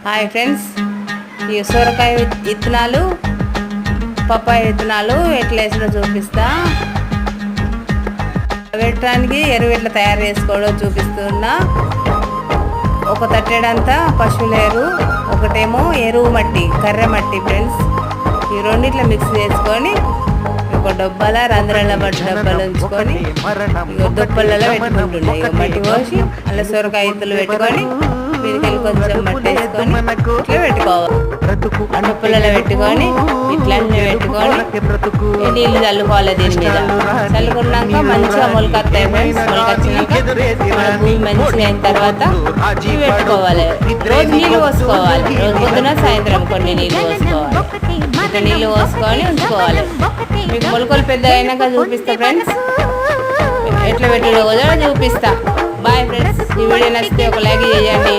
Hi friends, ఈ సొరకాయ విత్తనాలు పప్పాయ విత్తనాలు ఎట్లా వేసినా చూపిస్తా. పెట్టడానికి ఎరువు ఎట్లా తయారు చేసుకోవడం చూపిస్తున్నా. ఒక తట్టెడంతా పశువుల ఎరువు, ఒకటేమో ఎరువు మట్టి, కర్రె మట్టి ఫ్రెండ్స్. ఈ రెండిట్లో మిక్స్ చేసుకొని ఒక డబ్బాల రంధ్రాల మట్టి డబ్బాలు ఉంచుకొని దుప్పలలో పెట్టుకుంటున్నాయి. మట్టి పోసి అలా సొరకాయ విత్తులు పెట్టుకొని మీదకెళ్ళి కొంచెం మట్టి వేసుకొని ఇట్లా పెట్టుకోవాలి. దుప్పలలో పెట్టుకొని ఇట్లా పెట్టుకొని నీళ్ళు చల్లుకోవాలి. దీని మీద చల్లుకున్నాక మంచిగా మొలకత్తాయి ఫ్రెండ్స్. మొలకొచ్చినాక మన భూమి మంచిగా అయిన తర్వాత పెట్టుకోవాలి. రోజు నీళ్ళు పోసుకోవాలి. రోజు పొద్దున సాయంత్రం కొన్ని నీళ్ళు పోసుకోవాలి. ఇట్లా నీళ్ళు పోసుకొని ఉంచుకోవాలి. మీకు మొలకలు పెద్ద అయినాక చూపిస్తా ఫ్రెండ్స్, ఎట్లా పెట్టుడో కూడా చూపిస్తా. బాయ్ ఫ్రెండ్స్, ఈ వీడియో నచ్చితే ఒక లైక్ చేయండి.